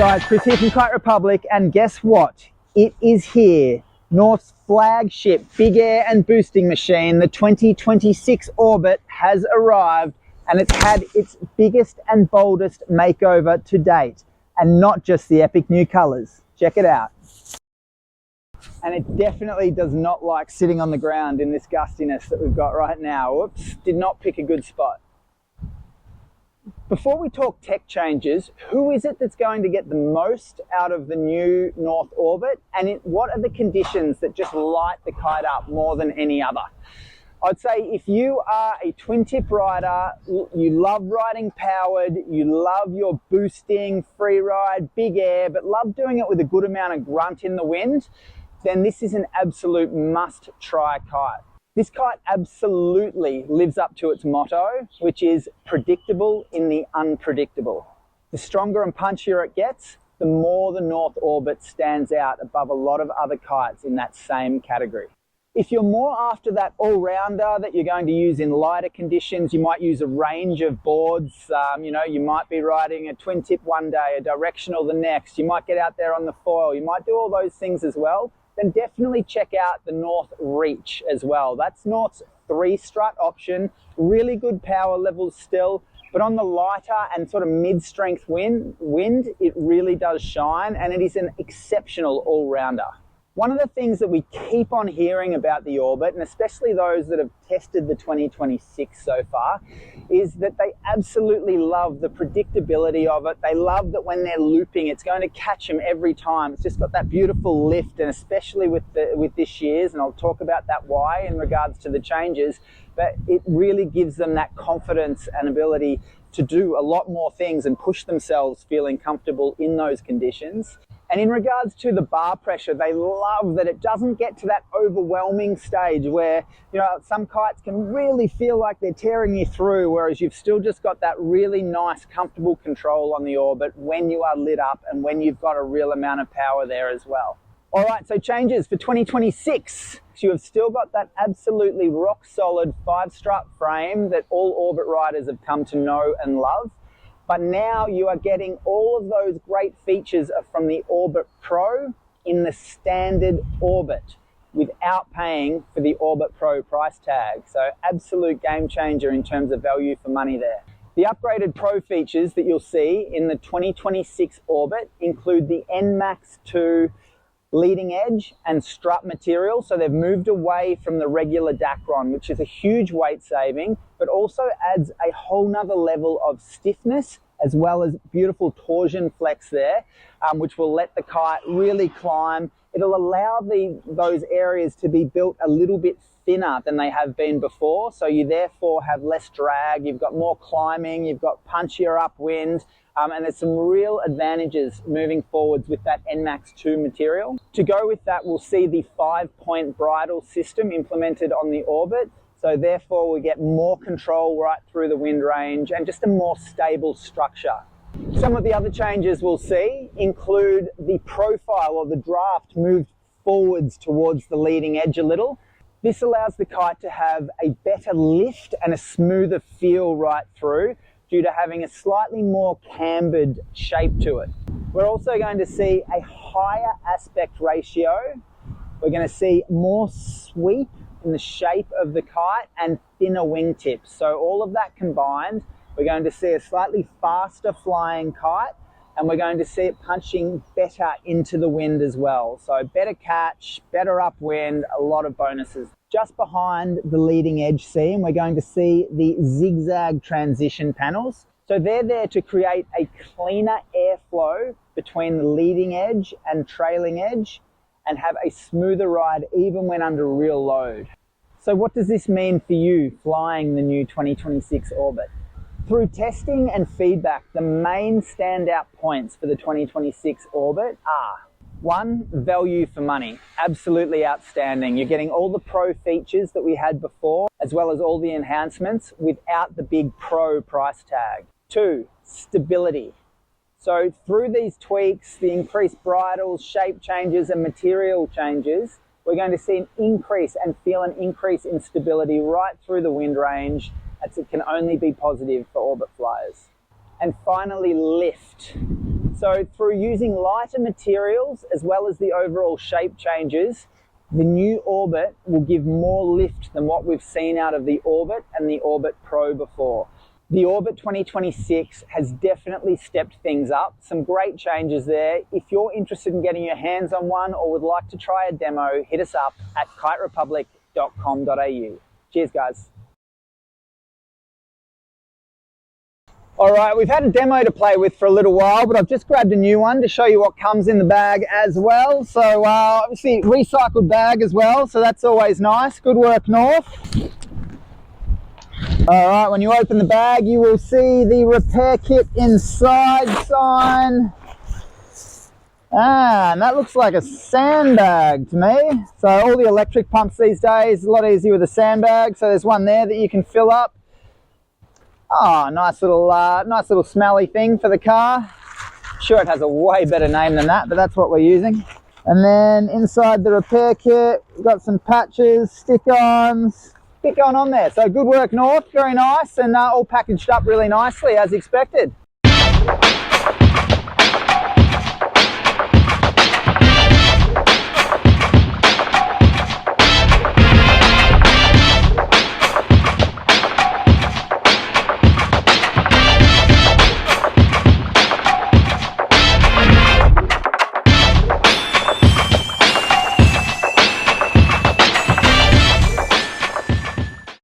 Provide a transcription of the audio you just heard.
guys, Chris here from Kite Republic, and guess what? It is here. North's flagship big air and boosting machine, the 2026 Orbit, has arrived, and it's had its biggest and boldest makeover to date. And not just the epic new colours. Check it out. And it definitely does not like sitting on the ground in this gustiness that we've got right now. Whoops, did not pick a good spot. Before we talk tech changes, who is it that's going to get the most out of the new North Orbit, and what are the conditions that just light the kite up more than any other? I'd say if you are a twin tip rider, you love riding powered, you love your boosting, free ride, big air, but love doing it with a good amount of grunt in the wind, then this is an absolute must try kite. This kite absolutely lives up to its motto, which is predictable in the unpredictable. The stronger and punchier it gets, the more the North Orbit stands out above a lot of other kites in that same category. If you're more after that all-rounder that you're going to use in lighter conditions, you might use a range of boards. You might be riding a twin tip one day, a directional the next. You might get out there on the foil. You might do all those things as well. Then definitely check out the North Reach as well. That's North's 3-strut option, really good power levels still, but on the lighter and sort of mid-strength wind, it really does shine, and it is an exceptional all-rounder. One of the things that we keep on hearing about the Orbit, and especially those that have tested the 2026 so far, is that they absolutely love the predictability of it. They love that when they're looping, it's going to catch them every time. It's just got that beautiful lift, and especially with this year's, and I'll talk about that why in regards to the changes, but it really gives them that confidence and ability to do a lot more things and push themselves feeling comfortable in those conditions. And in regards to the bar pressure, they love that it doesn't get to that overwhelming stage where, some kites can really feel like they're tearing you through, whereas you've still just got that really nice, comfortable control on the Orbit when you are lit up and when you've got a real amount of power there as well. All right, so changes for 2026. So you have still got that absolutely rock solid 5-strut frame that all Orbit riders have come to know and love. But now you are getting all of those great features from the Orbit Pro in the standard Orbit without paying for the Orbit Pro price tag. So absolute game changer in terms of value for money there. The upgraded Pro features that you'll see in the 2026 Orbit include the NMAX 2 leading edge and strut material. So they've moved away from the regular Dacron, which is a huge weight saving, but also adds a whole nother level of stiffness as well as beautiful torsion flex there, which will let the kite really climb. It'll allow those areas to be built a little bit thinner than they have been before. So you therefore have less drag, you've got more climbing, you've got punchier upwind, and there's some real advantages moving forwards with that NMAX 2 material. To go with that, we'll see the 5-point bridle system implemented on the Orbit. So therefore we get more control right through the wind range and just a more stable structure. Some of the other changes we'll see include the profile or the draft moved forwards towards the leading edge a little. This allows the kite to have a better lift and a smoother feel right through due to having a slightly more cambered shape to it. We're also going to see a higher aspect ratio. We're going to see more sweep in the shape of the kite and thinner wingtips. So all of that combined, we're going to see a slightly faster flying kite, and we're going to see it punching better into the wind as well. So better catch, better upwind, a lot of bonuses. Just behind the leading edge seam, we're going to see the zigzag transition panels. So they're there to create a cleaner airflow between the leading edge and trailing edge and have a smoother ride even when under real load. So what does this mean for you flying the new 2026 Orbit? Through testing and feedback, the main standout points for the 2026 Orbit are: 1, value for money. Absolutely outstanding. You're getting all the Pro features that we had before, as well as all the enhancements without the big Pro price tag. 2, stability. So through these tweaks, the increased bridles, shape changes and material changes, we're going to see an increase and feel an increase in stability right through the wind range, as it can only be positive for Orbit flyers. And finally, lift. So through using lighter materials as well as the overall shape changes, the new Orbit will give more lift than what we've seen out of the Orbit and the Orbit Pro before. The Orbit 2026 has definitely stepped things up. Some great changes there. If you're interested in getting your hands on one or would like to try a demo, hit us up at kiterepublic.com.au. Cheers, guys. All right, we've had a demo to play with for a little while, but I've just grabbed a new one to show you what comes in the bag as well. So obviously recycled bag as well, so that's always nice. Good work, North. All right, when you open the bag, you will see the repair kit inside sign. And that looks like a sandbag to me. So all the electric pumps these days, a lot easier with a sandbag. So there's one there that you can fill up. Oh, nice little smelly thing for the car. Sure, it has a way better name than that, but that's what we're using. And then inside the repair kit, we've got some patches, stick-ons, bit going on there. So good work, North, very nice, and all packaged up really nicely as expected.